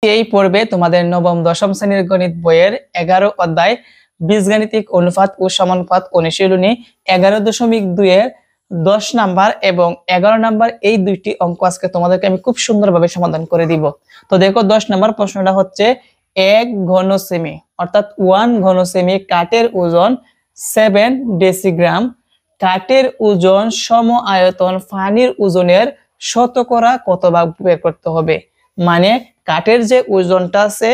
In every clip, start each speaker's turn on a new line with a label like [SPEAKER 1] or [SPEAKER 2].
[SPEAKER 1] এই পর্বে তোমাদের নবম দশম শ্রেণীর গণিত বইয়ের 11 অধ্যায় বীজগাণিতিক অনুপাত ও সমানুপাত অনুশীলনী 11.2 এর 10 নাম্বার এবং 11 নাম্বার এই দুইটি অঙ্ক আজকে তোমাদেরকে আমি খুব সুন্দরভাবে সমাধান করে দিব। তো দেখো 10 নাম্বার প্রশ্নটা হচ্ছে 1 ঘন সেমি অর্থাৎ 1 ঘন সেমি কাঠের ওজন 7 ডেসিগ্রাম, কাঠের ওজন সম আয়তন পানির ওজনের শতকরা কত ভাগ বের করতে হবে। মানে কাঠের যে ওজনটা আছে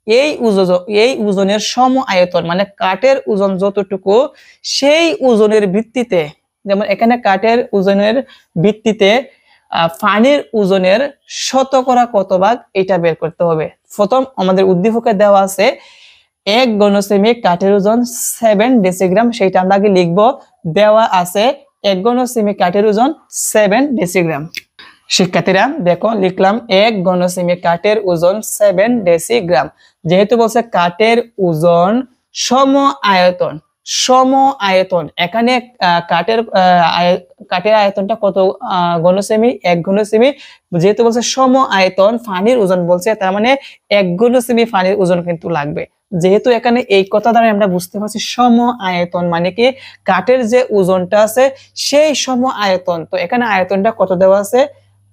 [SPEAKER 1] এই ওজনের সম আয়তন মানে কাঠের ওজন যতটুকু সেই ওজনের ভিত্তিতে, যেমন এখানে কাঠের ওজনের ভিত্তিতে পানির ওজনের শতকরা কত ভাগ এটা বের করতে হবে। প্রথম আমাদের উদ্দীপকে দেওয়া আছে 1 ঘন সেমি কাঠের ওজন 7 ডেসিগ্রাম, সেটা আমরা আগে লিখবো। দেওয়া আছে 1 ঘন সেমি কাঠের ওজন 7 ডেসিগ্রাম। শিক্ষার্থীরা দেখো লিখলাম 1 ঘন সেমি কাঠের ওজন 7 ডেসিগ্রাম। যেহেতু বলছে কাঠের ওজন সম আয়তন এখানে কাঠের আয়তনটা কত ঘন সেমি? 1 ঘন সেমি। যেহেতু বলছে সম আয়তন পানির ওজন বলছে, তার মানে 1 ঘন সেমি পানির ওজন কিন্তু লাগবে। যেহেতু এখানে এই কথা দ্বারা আমরা বুঝতে পারছি সম আয়তন মানে কি কাঠের যে ওজনটা আছে সেই সম আয়তন। তো এখানে আয়তনটা কত দেওয়া আছে?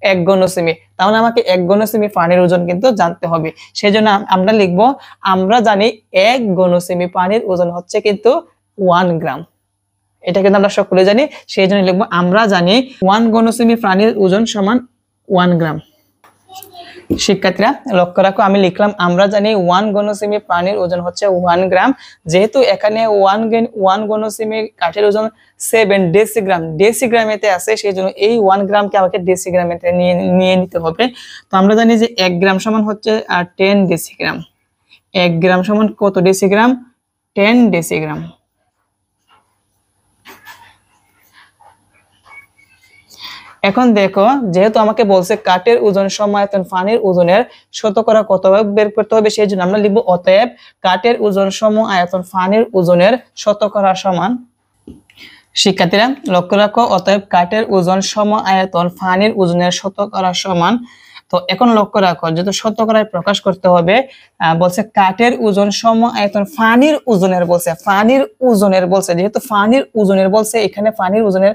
[SPEAKER 1] 1 ঘন সেমি। তাহলে আমাকে 1 ঘন সেমি পানির ওজন কিন্তু জানতে হবে। সেই জন্য আমরা লিখবো, আমরা জানি 1 ঘন সেমি পানির ওজন হচ্ছে কিন্তু 1 গ্রাম। এটা কিন্তু আমরা সকলে জানি, সেই জন্য লিখবো আমরা জানি 1 ঘন সেমি পানির ওজন সমান 1 গ্রাম। শিক্ষার্থীরা লক্ষ্য রাখো, আমি লিখলাম আমরা জানি 1 ঘন সেমি পানির ওজন হচ্ছে 1 গ্রাম। যেহেতু এখানে 1 ঘন সেমি কাঠের ওজন 7 ডেসিগ্রাম, ডেসিগ্রামেতে আছে, সেই জন্য এই 1 গ্রামকে আমাকে ডেসিগ্রামেতে নিয়ে নিতে হবে। তো আমরা জানি যে 1 গ্রাম সমান হচ্ছে 10 ডেসিগ্রাম। 1 গ্রাম সমান কত ডেসিগ্রাম? 10 ডেসিগ্রাম। এখন দেখো, যেহেতু আমাকে বলছে কাঠের ওজন সম আয়তন পানির ওজনের শতকরা কত ভাগ বের করতে হবে, সেই জন্য আমরা লিখবো অতএব কাঠের ওজন সম আয়তন পানির ওজনের শতকরা সমান। শিক্ষার্থীরা লক্ষ্য রাখো, অতএব কাঠের ওজন সম আয়তন পানির ওজনের শতকরা সমান। তো এখন লক্ষ্য রাখো, যেহেতু শতকরায় প্রকাশ করতে হবে, বলছে কাঠের ওজন সম আয়তন পানির ওজনের বলছে, যেহেতু পানির ওজনের বলছে, এখানে পানির ওজনের,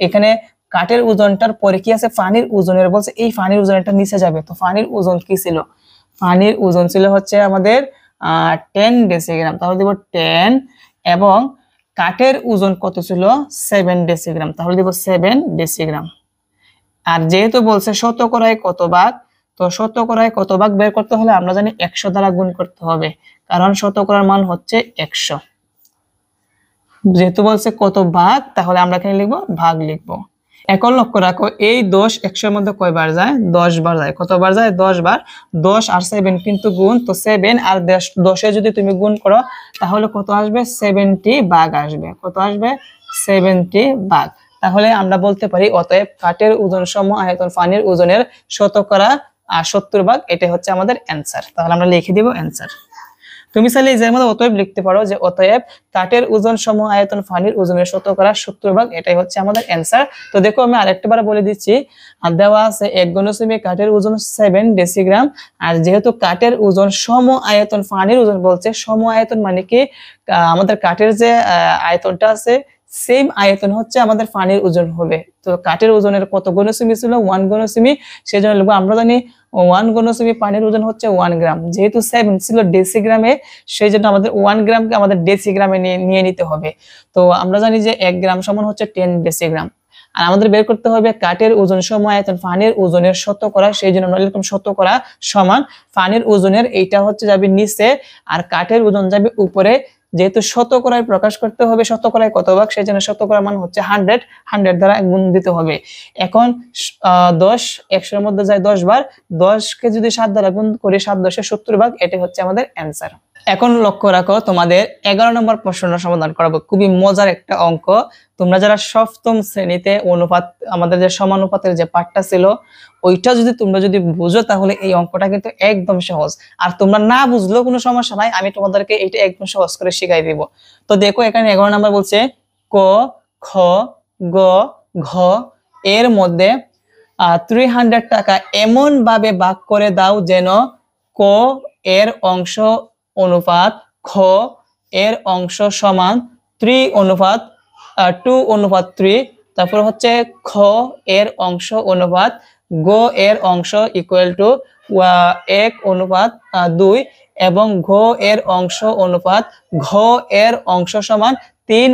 [SPEAKER 1] এখানে কাঠের ওজনটার পরে কি আছে? পানির ওজনের বলছে, এই পানির ওজনটা নিচে যাবে। তো পানির ওজন কি ছিল? পানির ওজন ছিল হচ্ছে আমাদের 10 ডেসিগ্রাম। তাহলে দিব 10, এবং কাঠের ওজন কত ছিল? 7 ডেসিগ্রাম। তাহলে দিব 7 ডেসিগ্রাম। আর যেহেতু বলছে শতকরায় কত ভাগ, তো শতকরায় কত ভাগ বের করতে হলে আমরা জানি 100 দ্বারা গুণ করতে হবে, কারণ শতকরার মান হচ্ছে 100। যেহেতু বলছে কত ভাগ, তাহলে আমরা এখানে লিখবো ভাগ লিখবো। এখন লক্ষ্য রাখো, এই 10 100 এর মধ্যে কয়বার যায়? 10 বার যায়। কতবার যায়? 10 বার। 10 আর 7 কিন্তু গুণ, তো 7 আর 10 এ যদি তুমি গুণ করো তাহলে কত আসবে? 70 ভাগ আসবে। কত আসবে? 70 ভাগ। তাহলে আমরা বলতে পারি অতএব কাঠের ওজন সম আয়তন পানির ওজনের শতকরা 70 ভাগ। এটা হচ্ছে আমাদের অ্যান্সার। তাহলে আমরা লিখে দিব অ্যান্সার। তুমি চাইলে এই জায়গার মধ্যে অতএব লিখতে পারো যে অতএব কাঠের ওজন সম আয়তন পানির ওজনের শতকরা 70 ভাগ। এটাই হচ্ছে আমাদের অ্যান্সার। তো দেখো আমি আরেকটাবার বলে দিচ্ছি, আর দেওয়া আছে 1 ঘন সেমি কাঠের ওজন 7 ডেসিগ্রাম। আর যেহেতু কাঠের ওজন সম আয়তন পানির ওজন বলছে, সম আয়তন মানে কি আমাদের কাঠের যে আয়তনটা আছে সেম আয়তন হচ্ছে আমাদের পানির ওজন হবে। তো কাঠের ওজনের কত ঘন সেমি ছিল? 1 ঘন সেমি। সেজন্য লিখবো আমরা জানি 1 ঘন সেমি পানির ওজন হচ্ছে 1 গ্রাম। যেহেতু 7 ছিল ডেসিগ্রামে, সেই জন্য আমাদের 1 গ্রামকে আমাদের ডেসিগ্রামে নিয়ে নিতে হবে। তো আমরা জানি যে 1 গ্রাম সমান হচ্ছে 10 ডেসিগ্রাম। আর আমাদের বের করতে হবে কাঠের ওজন সম আয়তন পানির ওজনের শতকরা, সেই জন্য আমরা লিখলাম শতকরা সমান পানির ওজনের, এইটা হচ্ছে যাবে নিচে আর কাঠের ওজন যাবে উপরে। যেহেতু শতকরায় প্রকাশ করতে হবে, শতকরায় কত ভাগ, সেই জন্য শতকরা মান হচ্ছে 100 দ্বারা গুণ দিতে হবে। এখন 10 100 এর মধ্যে যায় 10 বার, 10 কে যদি 7 দ্বারা গুণ করি 7 10 70 ভাগ। এটা হচ্ছে আমাদের অ্যান্সার। এখন লক্ষ্য রাখো, তোমাদের 11 নম্বর প্রশ্নটা সমাধান করাবো। খুবই মজার একটা অঙ্ক। তোমরা যারা সপ্তম শ্রেণীতে অনুপাত, আমাদের যে সমানুপাতের যে পাঠটা ছিল, ওইটা তোমরা যদি বুঝো তাহলে এই অঙ্কটা কিন্তু একদম সহজ। আর তোমরা না বুঝলেও কোনো সমস্যা নাই, আমি তোমাদেরকে এইটা একদম সহজ করে শিখাই দিব। তো দেখো এখানে 11 নম্বর বলছে ক খ গ ঘ এর মধ্যে 300 টাকা এমন ভাবে ভাগ করে দাও যেন ক এর অংশ অনুপাত খ এর অংশ সমান 2:3, তারপর হচ্ছে খ এর অংশ অনুপাত গ এর অংশ ইকুয়াল টু 1:2 এবং ঘ এর অংশ অনুপাত ঘ এর অংশ সমান 3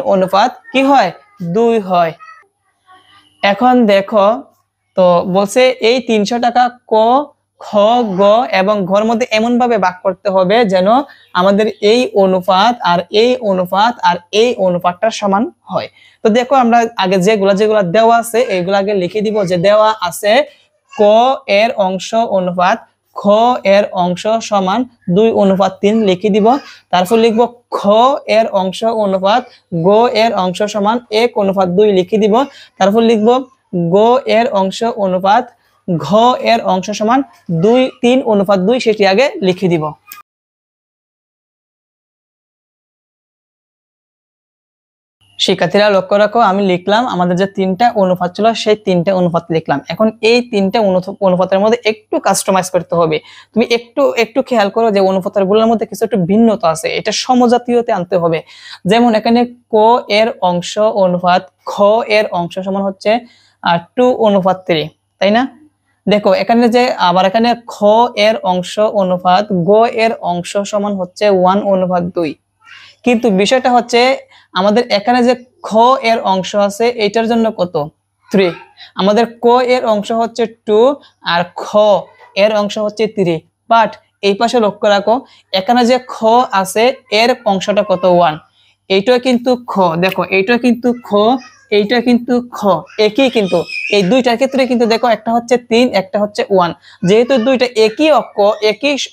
[SPEAKER 1] কি হয় 2 হয়। এখন দেখো তো বলছে এই 300 টাকা ক খ গ এবং ঘর মধ্যে এমন ভাবে ভাগ করতে হবে যেন আমাদের এই অনুপাত আর এই অনুপাত আর এই অনুপাতটা সমান হয়। তো দেখো আমরা আগে যেগুলা দেওয়া আছে এইগুলা আগে লিখে দিব যে দেওয়া আছে ক এর অংশ অনুপাত খ এর অংশ সমান 2:3 লিখে দিব। তারপর লিখব খ এর অংশ অনুপাত গ এর অংশ সমান 1:2 লিখে দিব। তারপর লিখব গ এর অংশ অনুপাত ঘ এর অংশ সমান 3:2 সেটি আগে লিখে দিব। শিক্ষার্থীরা লক্ষ্য রাখো আমি লিখলাম আমাদের যে 3টা অনুপাত ছিল সেই 3টা অনুপাত লিখলাম। এখন এই 3টা অনুপাতের মধ্যে একটু কাস্টমাইজ করতে হবে। তুমি একটু খেয়াল করো যে অনুপাতের গুলোর মধ্যে কিছু একটু ভিন্নতা আছে, এটা সমজাতীয়তে আনতে হবে। যেমন এখানে ক এর অংশ অনুপাত খ এর অংশ সমান হচ্ছে 2:3, তাই না? দেখো এখানে যে আবার এখানে খ এর অংশ অনুপাত গ এর অংশ সমান হচ্ছে 1:2, কিন্তু বিষয়টা হচ্ছে আমাদের এখানে যে খ এর অংশ আছে এটার জন্য কত 3, আমাদের ক এর অংশ হচ্ছে 2 আর খ এর অংশ হচ্ছে 3, বাট এই পাশে লক্ষ্য রাখো এখানে যে খ আছে এর অংশটা কত 1, এইটা কিন্তু খ, দেখো এইটা কিন্তু খ এইটা কিন্তু খ একই, কিন্তু এই দুইটার ক্ষেত্রে কিন্তু দেখো একটা হচ্ছে 3 একটা হচ্ছে 1, যেহেতু দুইটা একই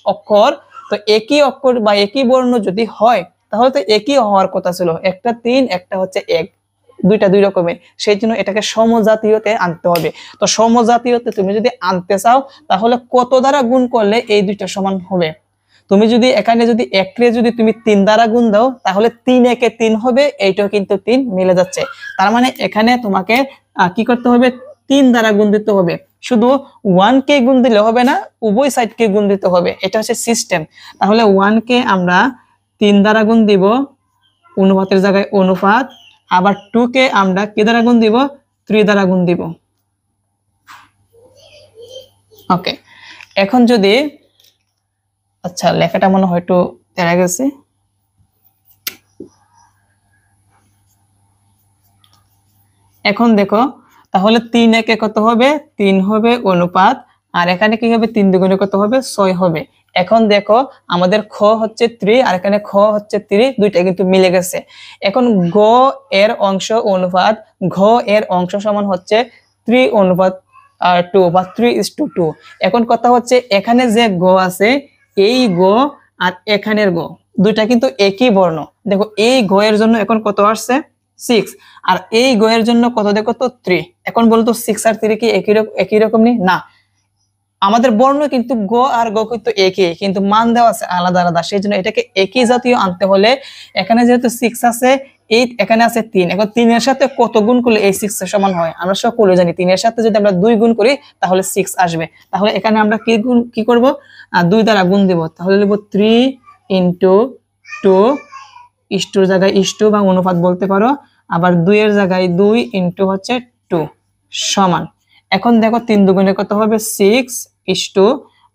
[SPEAKER 1] অক্ষর তো একই অক্ষর বা একই বর্ণ যদি হয় তাহলে তো একই হওয়ার কথা ছিল, একটা 3 একটা হচ্ছে 1, দুইটা দুই রকমের, সেই জন্য এটাকে সমজাতীয়তে আনতে হবে। তো সমজাতীয়তে তুমি যদি আনতে চাও তাহলে কত দ্বারা গুণ করলে এই দুইটা সমান হবে? তুমি যদি এখানে যদি 1 রে যদি তুমি 3 দ্বারা গুণ দাও তাহলে 3 একে 3 হবে, এইটাও কিন্তু 3 মিলে যাচ্ছে। তার মানে এখানে তোমাকে কি করতে হবে 3 দ্বারা গুণ দিতে হবে, শুধু 1 কে গুণ দিলে হবে না, উভয় সাইডকে গুণ দিতে হবে, এটা হচ্ছে সিস্টেম। তাহলে 1 কে আমরা 3 দ্বারা গুণ দিব, অনুপাতের জায়গায় অনুপাত, আবার 2 কে আমরা কি দ্বারা গুণ দিব 3 দ্বারা গুণ দিব। ওকে, এখন যদি আচ্ছা লেখাটা মনে হয় একটু তেড়ে গেছে, এখন দেখো তাহলে 3 একে কত হবে 3 হবে অনুপাত, আর এখানে কি হবে 3 দুগুণে কত হবে 6 হবে। এখন দেখো আমাদের খ হচ্ছে 3 আর এখানে খ হচ্ছে 3, দুইটা কিন্তু মিলে গেছে। এখন গ এর অংশ অনুপাত ঘ এর অংশ সমান হচ্ছে 3:2 বা 3:2। এখন কথা হচ্ছে এখানে যে গ আছে এই গ আর এখানের গ দুইটা কিন্তু একই বর্ণ, দেখো এই গ এর জন্য এখন কত আসছে 6, আর এই গ এর জন্য কত দেখো তো 3। এখন বলতো 6 আর 3 কি একই রকম না, আমাদের বর্ণ কিন্তু গ আর গ কিন্তু একই, কিন্তু মান দেওয়া আছে আলাদা আলাদা, সেই জন্য এটাকে একই জাতীয় আনতে হলে এখানে যেহেতু 6 আছে 8, এখানে আছে 3, এখন 3 এর সাথে কত গুণ করলে এই 6 এর সমান হয় আমরা সকলে জানি, 3 এর সাথে যদি আমরা 2 গুণ করি তাহলে 6 আসবে। তাহলে এখানে আমরা কি করব 2 দ্বারা গুণ দিব, তাহলে লিখব 3 × 2 ইস্টুর জায়গায় ইস্টু বা অনুপাত বলতে পারো, আবার 2 এর জায়গায় 2 × হচ্ছে 2 সমান। এখন দেখো 3 দুগুণে কত হবে 6:2,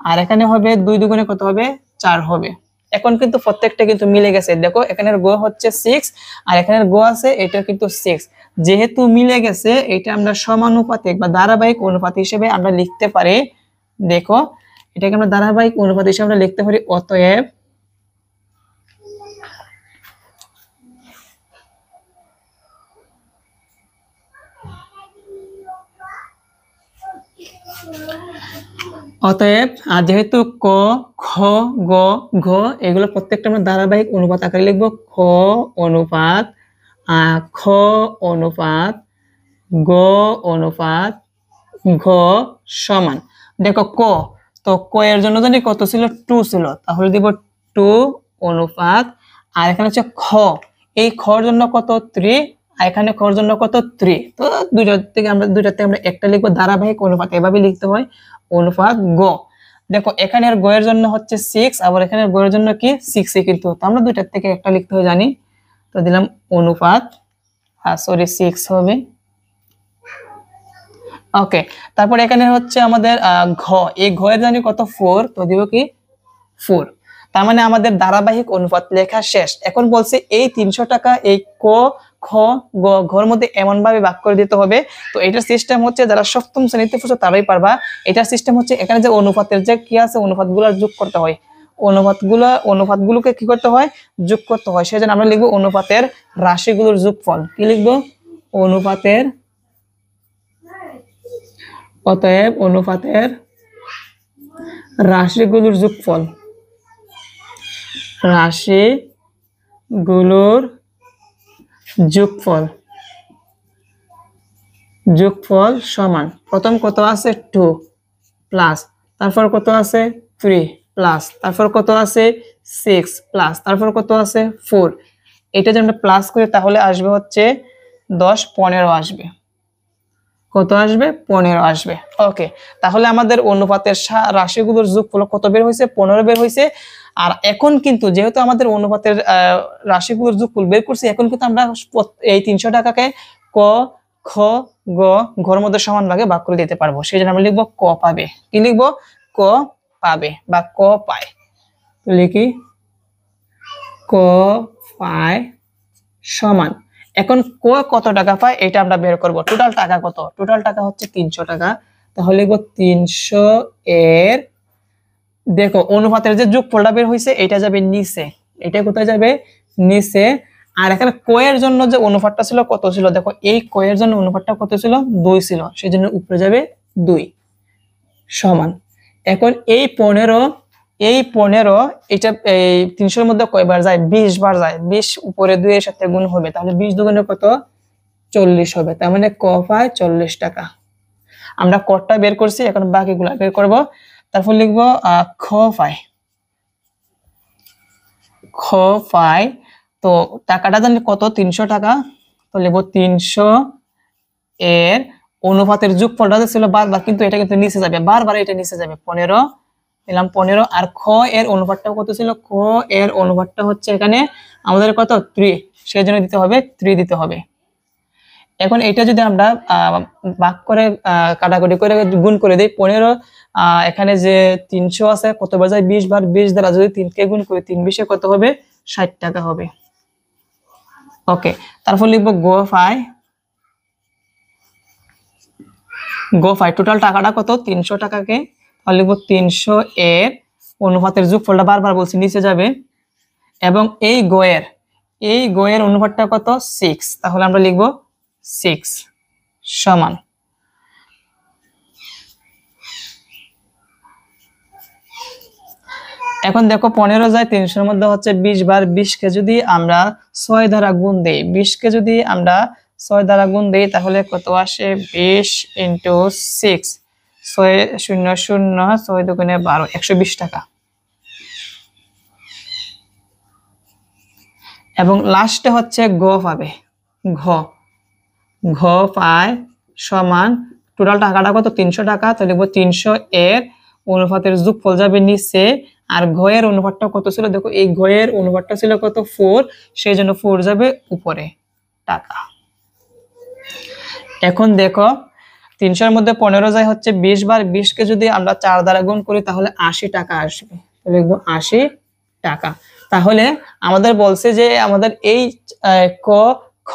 [SPEAKER 1] আর এখানে হবে 2 দুগুণে কত হবে 4 হবে। এখন কিন্তু প্রত্যেকটা কিন্তু মিলে গেছে, দেখো এখানের গ হচ্ছে 6 আর এখানের গ আছে এটা কিন্তু 6, যেহেতু মিলে গেছে এটা আমরা সমানুপাতিক বা ধারাবাহিক অনুপাত হিসেবে আমরা লিখতে পারি। দেখো এটাকে আমরা ধারাবাহিক অনুপাত হিসেবে আমরা লিখতে পারি, অতএব যেহেতু ক খ গ ঘ এগুলো প্রত্যেকটা আমরা ধারাবাহিক অনুপাত আকারে লিখবো, খ অনুপাত খ অনুপাত গ অনুপাত ঘ সমান। দেখো ক, তো ক এর জন্য জানি কত ছিল 2 ছিল, তাহলে দিব 2 অনুপাত, আর এখানে হচ্ছে খ, এই খর জন্য কত 3 আর এখানে খর জন্য কত 3, তো দুইটার থেকে আমরা একটা লিখবো ধারাবাহিক অনুপাত, এভাবে লিখতে হয় অনুপাত গ। দেখো এখানের গয়ের জন্য হচ্ছে 6, আবার এখানের গয়ের জন্য কি 6 কিন্তু, তো আমরা দুইটার থেকে একটা লিখতে হয় জানি, তো দিলাম অনুপাত, সরি 6 হবে। ওকে, তারপর এখানে হচ্ছে আমাদের ঘ, এই ঘয়ের জানি কত 4, তো দিব কি 4। তার মানে আমাদের ধারাবাহিক অনুপাত লেখা শেষ। এখন বলছে এই 300 টাকা এই ক খ গ ঘর মধ্যে এমন ভাবে ভাগ করে দিতে হবে। তো এটার সিস্টেম হচ্ছে যারা সপ্তম শ্রেণীতে পড়ছো তারাই পারবা। এটার সিস্টেম হচ্ছে এখানে যে অনুপাতের যে কি আছে অনুপাতগুলো যোগ করতে হয়, অনুপাতগুলোকে কি করতে হয়, যোগ করতে হয়। সেজন্য আমরা লিখবো অনুপাতের রাশিগুলোর যোগফল। কি লিখবো, অনুপাতের, অতএব অনুপাতের রাশিগুলোর যোগফল, রাশিগুলোর যোগফল সমান, প্রথম কত আছে 2 প্লাস, তারপর কত আছে 3 প্লাস, তারপর কত আছে 6 প্লাস, তারপর কত আছে 4। এটা যদি আমরা প্লাস করি তাহলে আসবে হচ্ছে 10 15 আসবে। কত আসবে, 15 আসবে। ওকে, তাহলে আমাদের অনুপাতের রাশিগুলোর যোগফল কত বের হয়েছে, 15 বের হয়েছে। আর এখন কিন্তু যেহেতু আমাদের অনুপাতের রাশিগুলোর যোগফল বের করছি, এখন কিন্তু আমরা এই 300 টাকাকে ক খ গ ঘর মধ্যে সমান ভাগে ভাগ করে দিতে পারবো। সেই জন্য আমরা লিখবো ক পাবে। কি লিখবো, ক পাবে বা ক পায়। তো লিখি ক পায় সমান, এখন ক কত টাকা পায় এটা আমরা বের করব। টোটাল টাকা কত, টোটাল টাকা হচ্ছে 300 টাকা। তাহলে লিখবো 300 এর, দেখো অনুপাতের যে যোগফলটা বের হয়েছে এটা যাবে নিচে, এটা কোথায় যাবে, নিচে। আর এখানে ক এর জন্য যে অনুপাতটা ছিল কত ছিল, দেখো এই ক এর জন্য অনুপাতটা কত ছিল, 2 ছিল, সেই জন্য উপরে যাবে 2 সমান। এখন এই 15 এটা এই 300 এর মধ্যে কয়বার যায়, 20 বার যায়। 20 উপরে 2 এর সাথে গুণ হবে, তাহলে 20 দুগুণে কত, 40 হবে। তার মানে ক পায় 40 টাকা। আমরা কটা বের করছি, এখন বাকিগুলো বের করব। তারপর লিখবো খ পায়, তো টাকাটা জানি কত, 300 টাকা। তো লিখবো 300 এর অনুপাতের যোগফলটা ছিল বারবার, কিন্তু এটা কিন্তু নিচে যাবে, বারবার এটা নিচে যাবে। 15 দিলাম 15। আর খ এর অনুপাতটা কত ছিল, খ এর অনুপাতটা হচ্ছে এখানে আমাদের কত 3, সেই জন্য দিতে হবে 3 দিতে হবে। এখন এটা যদি আমরা ভাগ করে কাটাকুটি করে গুণ করে দিই, 15 এখানে যে 300 আছে কতবার যায়, 20 বার, 20 দ্বারা যদি 3 কে গুণ করি 3 20 কত হবে, 60 টাকা হবে। ওকে, তারপর লিখবো গো ফাই টোটাল টাকাটা কত, 300 টাকাকে, তাহলে লিখবো 300 এর অনুপাতের যোগফলটা বারবার বলছি নিচে যাবে, এবং এই গোয়ের অনুপাতটা কত 6, তাহলে আমরা লিখবো 6 সমান। এখন দেখো 15 যায় 300 এর মধ্যে হচ্ছে 20 বার, 20 কে যদি আমরা 6 দ্বারা গুণ দেই, 20 কে যদি আমরা 6 দ্বারা গুণ দেই তাহলে কত আসে, 20 × 6, 6 0 0 6 দুগুণে 12, 120 টাকা। এবং লাস্টে হচ্ছে গ পাবে, ঘ পায় সমান, টোটাল টাকাটা কত 300 টাকা, তো লিখবো 300 এর অনুপাতের যোগফল যাবে নিচে, আর ঘ এর অনুপাতটা কত ছিল, দেখো এই ঘ এর অনুপাতটা ছিল কত 4, সেই জন্য 4 যাবে উপরে টাকা। এখন দেখো 300 এর মধ্যে 15 যায় হচ্ছে 20 বার, 20 কে যদি আমরা 4 দ্বারা গুণ করি তাহলে 80 টাকা আসবে, তো লিখবো 80 টাকা। তাহলে আমাদের বলছে যে আমাদের এই ক খ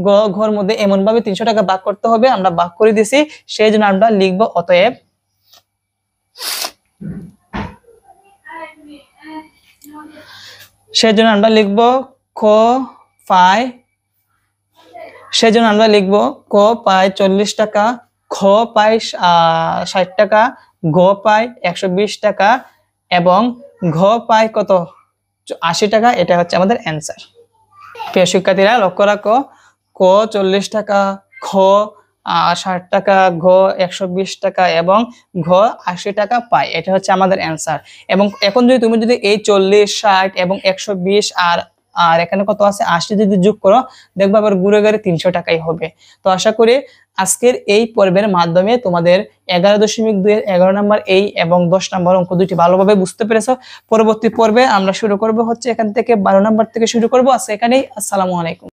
[SPEAKER 1] গ ঘর মধ্যে এমন ভাবে 300 টাকা ভাগ করতে হবে, আমরা ভাগ করে দিছি, সেই জন্য আমরা লিখবো অতএব সেজন্য আমরা লিখবো ক পায়, সেজন্য আমরা লিখবো ক পায় 40 টাকা, খ পায় 60 টাকা, গ পায় 120 টাকা, এবং ঘ পায় কত 80 টাকা। এটা হচ্ছে আমাদের অ্যান্সার। প্রিয় শিক্ষার্থীরা লক্ষ্য রাখো, ক 40 টাকা, খ 60 টাকা, ঘ 120 টাকা এবং ঘ 80 টাকা পায়, এটা হচ্ছে আমাদের অ্যান্সার। এবং এখন যদি তুমি যদি এই 40 60 এবং 120 আর আর এখানে কত আছে 80 যদি যোগ করো দেখবা আবার ঘুরে ঘুরে 300 টাকাই হবে। তো আশা করি আজকের এই পর্বের মাধ্যমে তোমাদের 11.2 11 নম্বর এই এবং 10 নম্বর অঙ্ক দুইটি ভালোভাবে বুঝতে পেরেছো। পরবর্তী পর্বে আমরা শুরু করব হচ্ছে এখান থেকে 12 নম্বর থেকে শুরু করব। আজকে এখানেই, আসসালামু আলাইকুম।